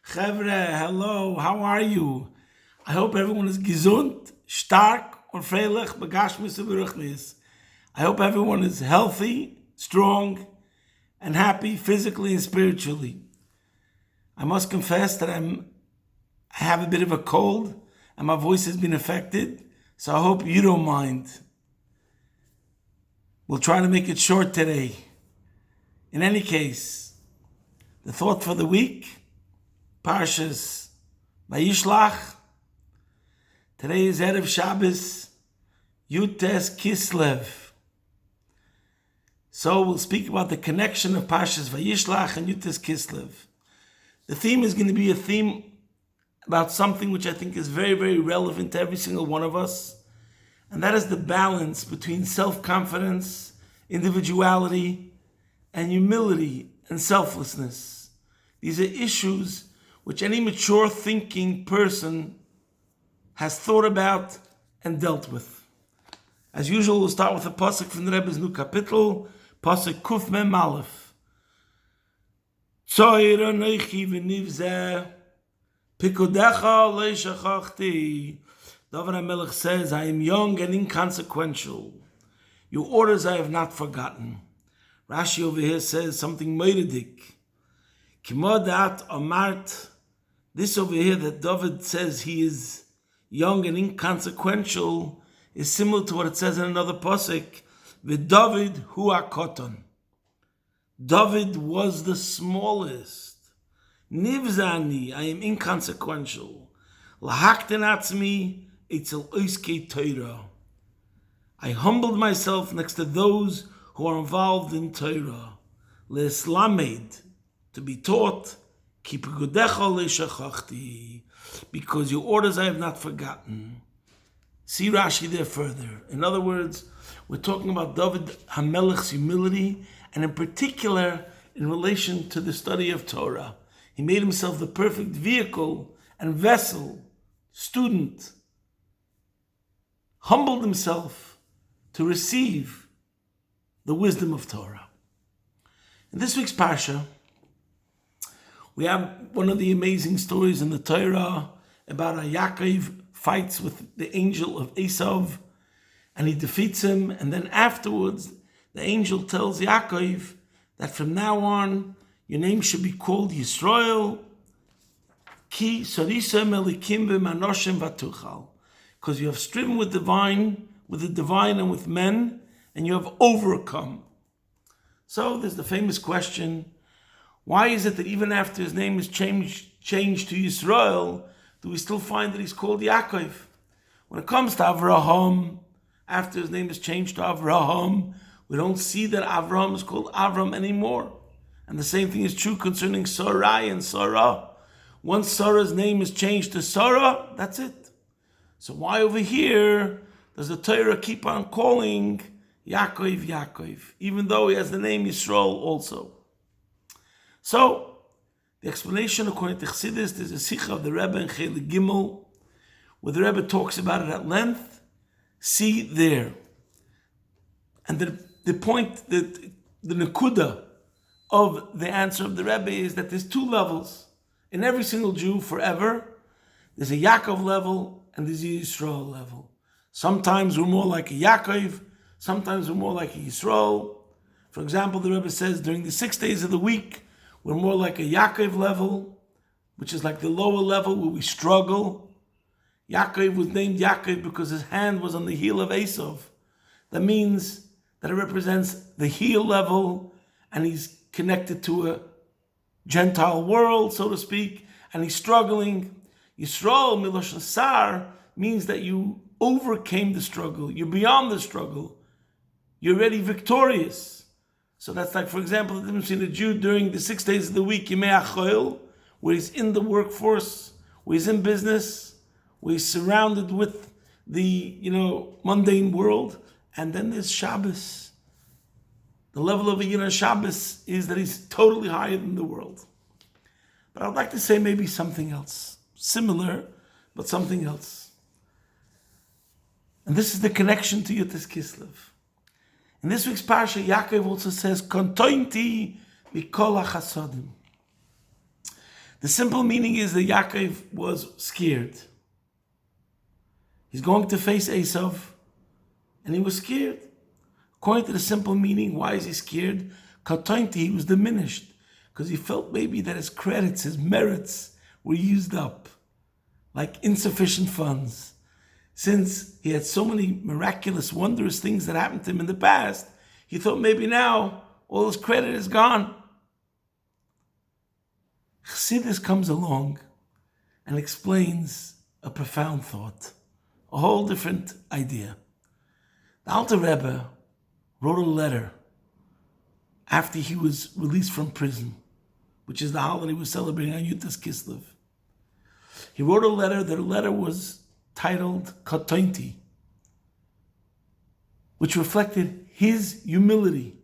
Chevre, hello, how are you? I hope everyone is gesund, stark, und freilich, begashmis und beruchnis. I hope everyone is healthy, strong, and happy physically and spiritually. I must confess that I have a bit of a cold and my voice has been affected, so I hope you don't mind. We'll try to make it short today. In any case, the thought for the week, Parshas Vayishlach. Today is Erev Shabbos, Yutes Kislev. So we'll speak about the connection of Parshas Vayishlach and Yutes Kislev. The theme is going to be a theme about something which I think is very, very relevant to every single one of us, and that is the balance between self-confidence, individuality, and humility and selflessness. These are issues which any mature thinking person has thought about and dealt with. As usual, we'll start with a pasuk from the Rebbe's new kapitel, pasuk Kuf Mem Aleph. Tzoir anochi v'nivzeh, pikodecha leishachachti. David HaMelech says, I am young and inconsequential. Your orders I have not forgotten. Rashi over here says something meiredik. Kimodat amart. This over here that David says he is young and inconsequential is similar to what it says in another pasuk, V'David hu hakoton. David was the smallest. Nivzani, I am inconsequential. Lahakten atzmi etzel oiskei Torah. I humbled myself next to those who are involved in Torah. Le'eslamed, to be taught, because your orders I have not forgotten. See Rashi there further. In other words, we're talking about David HaMelech's humility, and in particular in relation to the study of Torah. He made himself the perfect vehicle and vessel, student, humbled himself to receive the wisdom of Torah. In this week's Parsha, we have one of the amazing stories in the Torah about how Yaakov fights with the angel of Esav, and he defeats him, and then afterwards the angel tells Yaakov that from now on your name should be called Yisrael, ki sorisem elikim b'manoshem v'tuchal, because you have striven with the divine and with men, and you have overcome. So there's the famous question, why is it that even after his name is changed to Yisrael, do we still find that he's called Yaakov? When it comes to Avraham, after his name is changed to Avraham, we don't see that Avraham is called Avram anymore. And the same thing is true concerning Sarai and Sarah. Once Sarah's name is changed to Sarah, that's it. So why over here does the Torah keep on calling Yaakov, Yaakov, even though he has the name Yisrael also? So, the explanation according to Chassidus, there's a Sikha of the Rebbe in Chelik Gimel, where the Rebbe talks about it at length. See there. And the point, that the Nekuda of the answer of the Rebbe is that there's two levels. In every single Jew forever, there's a Yaakov level and there's a Yisrael level. Sometimes we're more like a Yaakov, sometimes we're more like a Yisrael. For example, the Rebbe says during the 6 days of the week, we're more like a Yaakov level, which is like the lower level where we struggle. Yaakov was named Yaakov because his hand was on the heel of Esav. That means that it represents the heel level, and he's connected to a Gentile world, so to speak, and he's struggling. Yisrael, Milosh Sar, means that you overcame the struggle. You're beyond the struggle. You're already victorious. So that's like, for example, the difference between a Jew during the 6 days of the week, Yemei HaChoil, where he's in the workforce, where he's in business, where he's surrounded with the, mundane world. And then there's Shabbos. The level of a Yidden Shabbos is that he's totally higher than the world. But I'd like to say maybe something else. Similar, but something else. And this is the connection to Yutes Kislev. In this week's Parsha, Yaakov also says, Kontointi mikol hachasodim. The simple meaning is that Yaakov was scared. He's going to face Esav, and he was scared. According to the simple meaning, why is he scared? Katainti, he was diminished, because he felt maybe that his credits, his merits, were used up, like insufficient funds. Since he had so many miraculous, wondrous things that happened to him in the past, he thought maybe now all his credit is gone. Chassidus comes along and explains a profound thought, a whole different idea. The Alter Rebbe wrote a letter after he was released from prison, which is the holiday we're celebrating on Yutas Kislev. He wrote a letter. The letter was titled Katainti, which reflected his humility,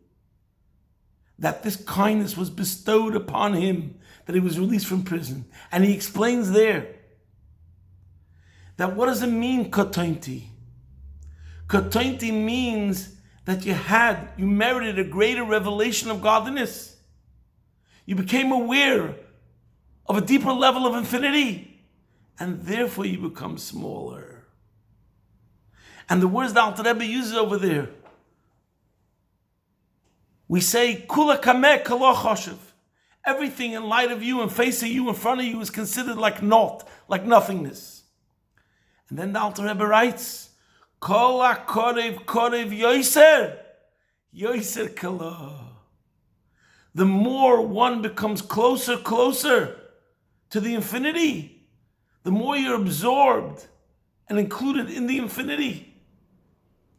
that this kindness was bestowed upon him, that he was released from prison. And he explains there that what does it mean, Katainti? Katainti means that you merited a greater revelation of godliness. You became aware of a deeper level of infinity, and therefore you become smaller. And the words the Alter Rebbe uses over there, we say, Kula kameh kalo choshev. Everything in light of you, in face of you, in front of you is considered like naught, like nothingness. And then the Alter Rebbe writes, Kol ha-korev korev yoser, yoser kala. The more one becomes closer to the infinity, the more you're absorbed and included in the infinity,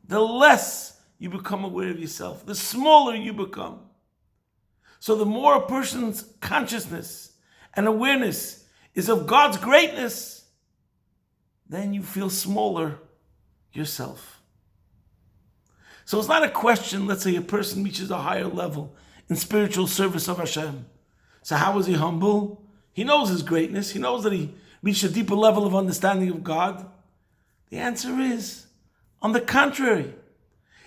the less you become aware of yourself, the smaller you become. So the more a person's consciousness and awareness is of God's greatness, then you feel smaller yourself. So it's not a question, let's say a person reaches a higher level in spiritual service of Hashem. So how is he humble? He knows his greatness. He knows that he reached a deeper level of understanding of God. The answer is, on the contrary,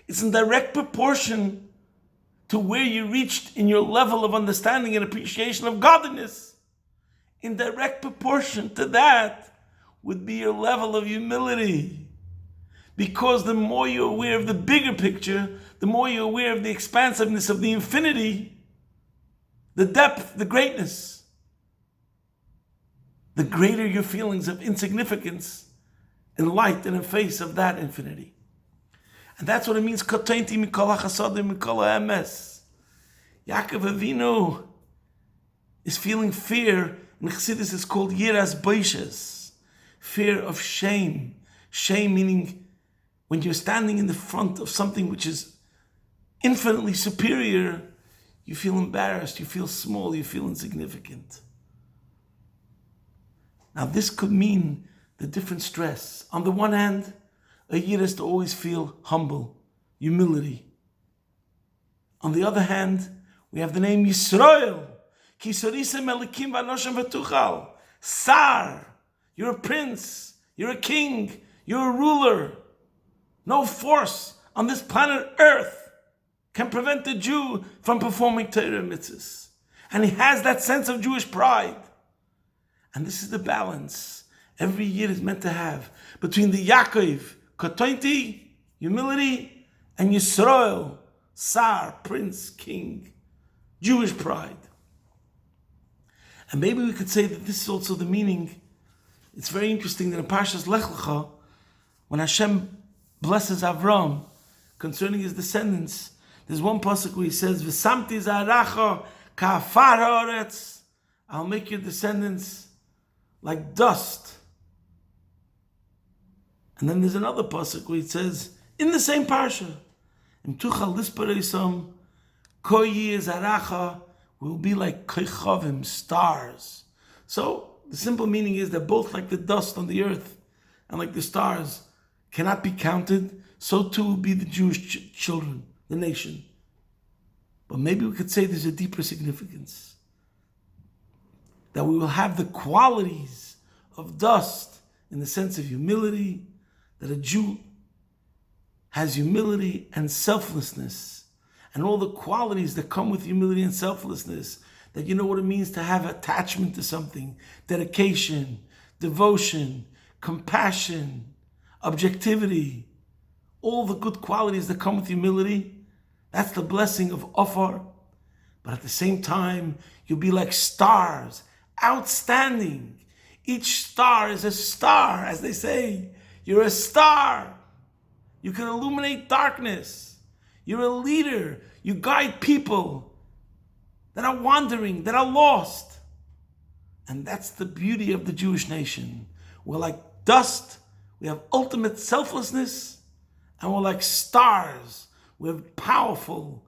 it's in direct proportion to where you reached in your level of understanding and appreciation of godliness. In direct proportion to that would be your level of humility. Because the more you're aware of the bigger picture, the more you're aware of the expansiveness of the infinity, the depth, the greatness, the greater your feelings of insignificance in light and in face of that infinity. And that's what it means, Katainti mikol hachasadim mikol ha'emes. Yaakov Avinu is feeling fear. In Chassidus it's called yiras boishes, fear of shame. Shame meaning when you're standing in the front of something which is infinitely superior, you feel embarrassed, you feel small, you feel insignificant. Now this could mean the different stress. On the one hand, a yid has to always feel humble, humility. On the other hand, we have the name Yisrael. Sar, you're a prince, you're a king, you're a ruler. No force on this planet Earth can prevent the Jew from performing Torah mitzvahs. And he has that sense of Jewish pride. And this is the balance every yid is meant to have between the Yaakov, Katainti, humility, and Yisrael, Sar, prince, king, Jewish pride. And maybe we could say that this is also the meaning. It's very interesting that in Parshas Lech Lecha, when Hashem blesses Avram concerning his descendants, there's one pasuk where he says, "V'samti zaracha ka'afar haaretz." I'll make your descendants like dust. And then there's another pasuk where it says, in the same parsha, "Im tuchal lispareisam koyi zaracha," will be like kechavim, stars. So the simple meaning is that both like the dust on the earth and like the stars cannot be counted, so too will be the Jewish children, the nation. But maybe we could say there's a deeper significance. That we will have the qualities of dust in the sense of humility, that a Jew has humility and selflessness, and all the qualities that come with humility and selflessness, that you know what it means to have attachment to something, dedication, devotion, compassion, objectivity, all the good qualities that come with humility. That's the blessing of Ofar. But at the same time, you'll be like stars, outstanding. Each star is a star, as they say. You're a star. You can illuminate darkness. You're a leader. You guide people that are wandering, that are lost. And that's the beauty of the Jewish nation. We're like dust. We have ultimate selflessness. And we're like stars. We're powerful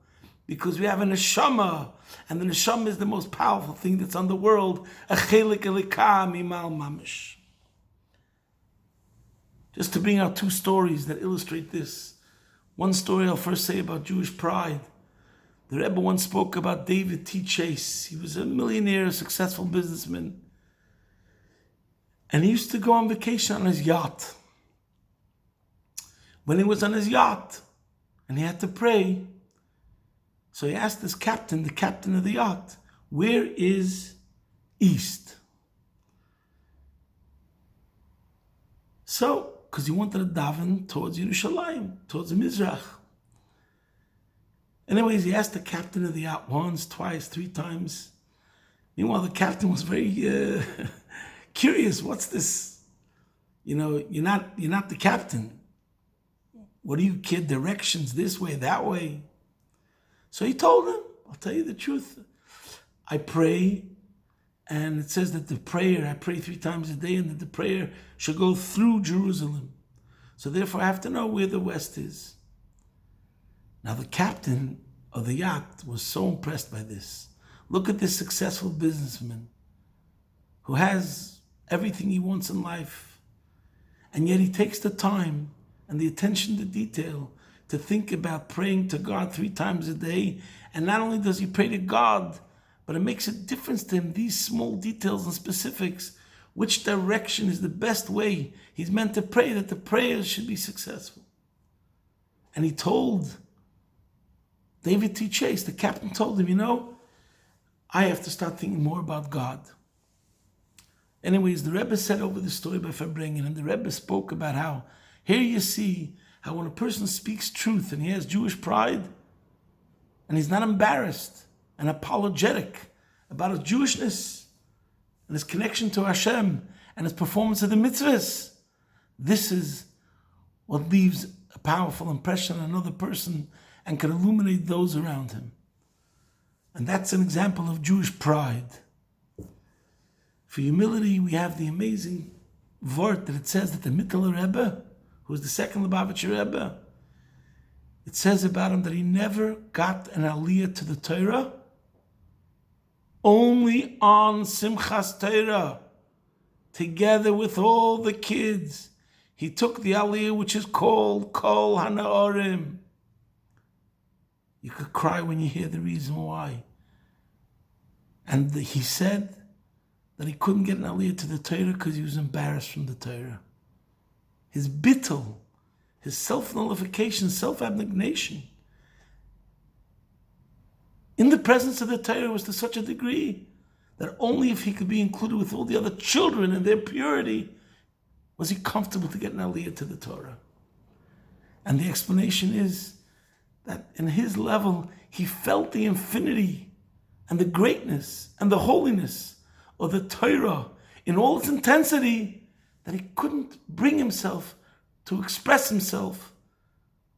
because we have a neshama. And the neshama is the most powerful thing that's on the world. A chelik elika mimal mamish. Just to bring out two stories that illustrate this. One story I'll first say about Jewish pride. The Rebbe once spoke about David T. Chase. He was a millionaire, a successful businessman. And he used to go on vacation on his yacht. When he was on his yacht, and he had to pray, so he asked his captain, the captain of the yacht, where is east? So, because he wanted to daven towards Yerushalayim, towards the Mizrach. Anyways, he asked the captain of the yacht once, twice, three times. Meanwhile, the captain was very curious. What's this? You know, you're not the captain. What do you, kid? Directions this way, that way. So he told him, I'll tell you the truth. I pray, and it says that the prayer, I pray 3 times a day, and that the prayer should go through Jerusalem. So therefore I have to know where the west is. Now the captain of the yacht was so impressed by this. Look at this successful businessman who has everything he wants in life, and yet he takes the time and the attention to detail to think about praying to God 3 times a day. And not only does he pray to God, but it makes a difference to him, these small details and specifics, which direction is the best way he's meant to pray, that the prayers should be successful. And he told David T. Chase, the captain told him, you know, I have to start thinking more about God. Anyways, the Rebbe said over the story by Farbrengen, and the Rebbe spoke about how, here you see how when a person speaks truth and he has Jewish pride, and he's not embarrassed and apologetic about his Jewishness and his connection to Hashem and his performance of the mitzvahs, this is what leaves a powerful impression on another person and can illuminate those around him. And that's an example of Jewish pride. For humility, we have the amazing word that it says that the Mittler Rebbe, who was the second Lubavitcher Rebbe, it says about him that he never got an aliyah to the Torah, only on Simchas Torah, together with all the kids. He took the aliyah which is called Kol HaNaorim. You could cry when you hear the reason why. And he said that he couldn't get an aliyah to the Torah because he was embarrassed from the Torah. His bittul, his self-nullification, self-abnegation, in the presence of the Torah was to such a degree that only if he could be included with all the other children in their purity was he comfortable to get an aliyah to the Torah. And the explanation is that in his level, he felt the infinity and the greatness and the holiness of the Torah in all its intensity, that he couldn't bring himself to express himself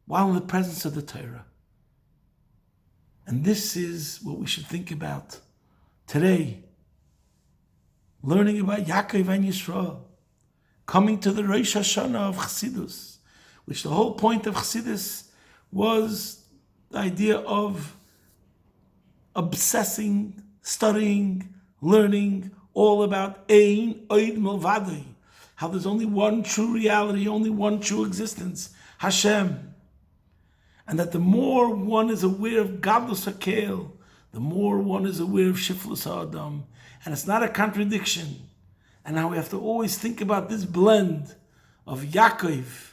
while in the presence of the Torah. And this is what we should think about today. Learning about Yaakov and Yisrael, coming to the Rosh Hashanah of Chassidus, which the whole point of Chassidus was the idea of obsessing, studying, learning all about Ein Oid Milvadei, how there's only one true reality, only one true existence, Hashem. And that the more one is aware of Gadlus HaKel, the more one is aware of Shiflus HaAdam. And it's not a contradiction. And now we have to always think about this blend of Yaakov,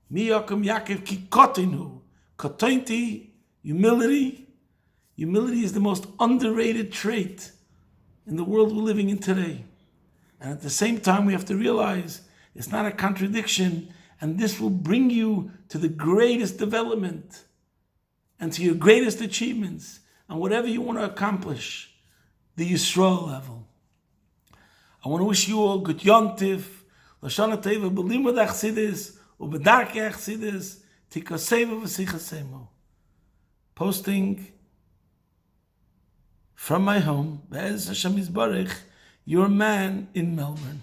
Mi Yaakov Yaakov Ki Kotinu, Kotointi, humility, Humility is the most underrated trait in the world we're living in today. And at the same time, we have to realize it's not a contradiction, and this will bring you to the greatest development and to your greatest achievements and whatever you want to accomplish, the Yisrael level. I want to wish you all good Yontif, Lashana Teva, Belimud Achsidis, Ubedarke Achsidis, Tikaseva V'sichasemo. Posting from my home, Be'ez Hashem Yisbarech, your man in Melbourne.